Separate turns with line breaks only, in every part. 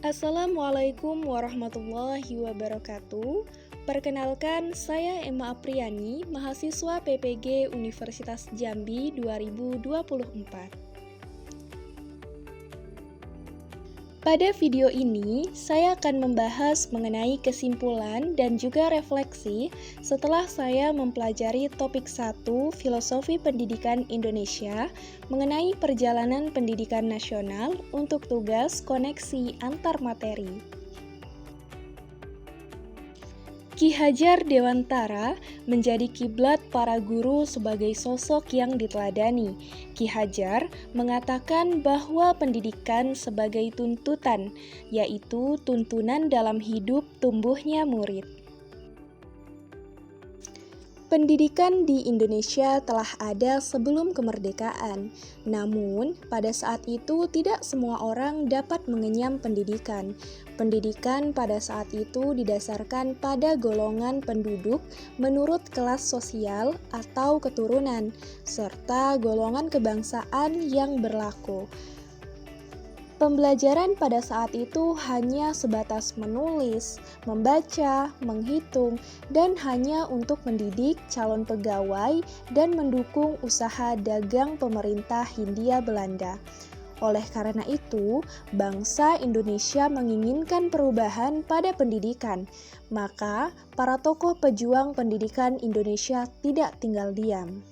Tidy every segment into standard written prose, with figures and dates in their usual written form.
Assalamualaikum warahmatullahi wabarakatuh. Perkenalkan, saya Emma Apriani, mahasiswa PPG Universitas Jambi 2024. Pada video ini, saya akan membahas mengenai kesimpulan dan juga refleksi setelah saya mempelajari topik 1 Filosofi Pendidikan Indonesia mengenai perjalanan pendidikan nasional untuk tugas koneksi antar materi. Ki Hajar Dewantara menjadi kiblat para guru sebagai sosok yang diteladani. Ki Hajar mengatakan bahwa pendidikan sebagai tuntutan, yaitu tuntunan dalam hidup tumbuhnya murid. Pendidikan di Indonesia telah ada sebelum kemerdekaan, namun pada saat itu tidak semua orang dapat mengenyam pendidikan. Pendidikan pada saat itu didasarkan pada golongan penduduk menurut kelas sosial atau keturunan, serta golongan kebangsaan yang berlaku. Pembelajaran pada saat itu hanya sebatas menulis, membaca, menghitung, dan hanya untuk mendidik calon pegawai dan mendukung usaha dagang pemerintah Hindia Belanda. Oleh karena itu, bangsa Indonesia menginginkan perubahan pada pendidikan, maka para tokoh pejuang pendidikan Indonesia tidak tinggal diam.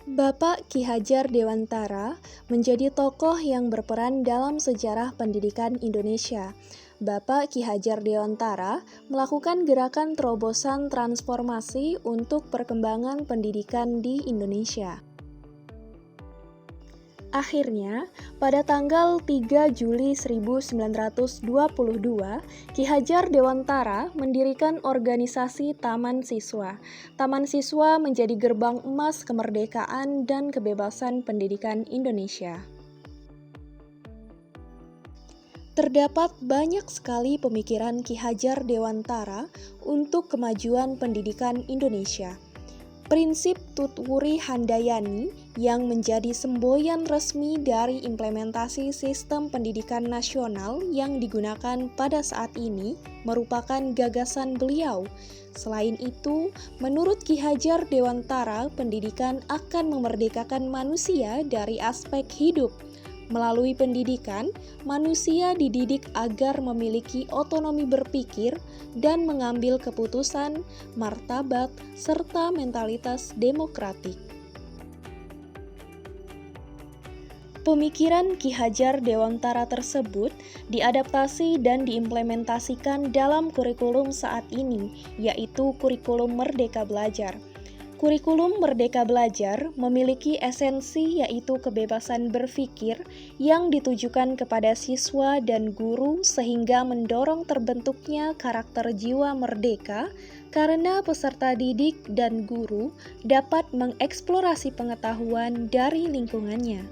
Bapak Ki Hajar Dewantara menjadi tokoh yang berperan dalam sejarah pendidikan Indonesia. Bapak Ki Hajar Dewantara melakukan gerakan terobosan transformasi untuk perkembangan pendidikan di Indonesia. Akhirnya, pada tanggal 3 Juli 1922, Ki Hajar Dewantara mendirikan organisasi Taman Siswa. Taman Siswa menjadi gerbang emas kemerdekaan dan kebebasan pendidikan Indonesia. Terdapat banyak sekali pemikiran Ki Hajar Dewantara untuk kemajuan pendidikan Indonesia. Prinsip Tutwuri Handayani yang menjadi semboyan resmi dari implementasi sistem pendidikan nasional yang digunakan pada saat ini merupakan gagasan beliau. Selain itu, menurut Ki Hajar Dewantara, pendidikan akan memerdekakan manusia dari aspek hidup. Melalui pendidikan, manusia dididik agar memiliki otonomi berpikir dan mengambil keputusan, martabat, serta mentalitas demokratik. Pemikiran Ki Hajar Dewantara tersebut diadaptasi dan diimplementasikan dalam kurikulum saat ini, yaitu kurikulum Merdeka Belajar. Kurikulum Merdeka Belajar memiliki esensi yaitu kebebasan berpikir yang ditujukan kepada siswa dan guru sehingga mendorong terbentuknya karakter jiwa merdeka karena peserta didik dan guru dapat mengeksplorasi pengetahuan dari lingkungannya.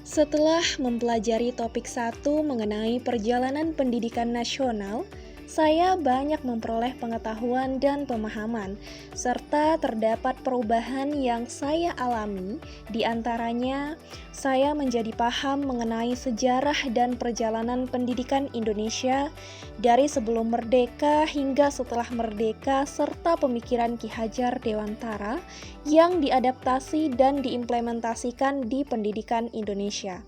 Setelah mempelajari topik 1 mengenai perjalanan pendidikan nasional, saya banyak memperoleh pengetahuan dan pemahaman, serta terdapat perubahan yang saya alami, di antaranya saya menjadi paham mengenai sejarah dan perjalanan pendidikan Indonesia dari sebelum merdeka hingga setelah merdeka, serta pemikiran Ki Hajar Dewantara yang diadaptasi dan diimplementasikan di pendidikan Indonesia.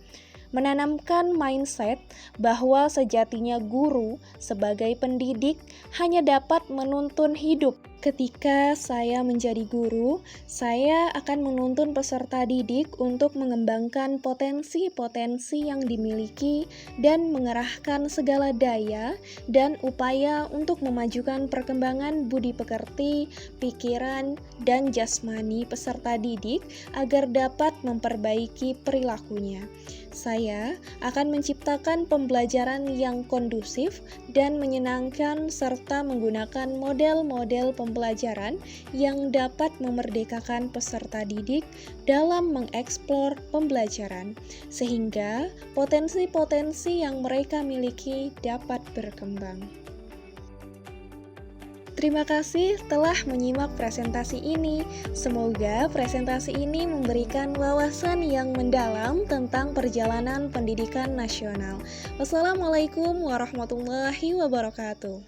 Menanamkan mindset bahwa sejatinya guru sebagai pendidik hanya dapat menuntun hidup. Ketika saya menjadi guru, saya akan menuntun peserta didik untuk mengembangkan potensi-potensi yang dimiliki dan mengerahkan segala daya dan upaya untuk memajukan perkembangan budi pekerti, pikiran, dan jasmani peserta didik agar dapat memperbaiki perilakunya. Saya akan menciptakan pembelajaran yang kondusif dan menyenangkan serta menggunakan model-model pembelajaran yang dapat memerdekakan peserta didik dalam mengeksplor pembelajaran, sehingga potensi-potensi yang mereka miliki dapat berkembang. Terima kasih telah menyimak presentasi ini. Semoga presentasi ini memberikan wawasan yang mendalam tentang perjalanan pendidikan nasional. Wassalamualaikum warahmatullahi wabarakatuh.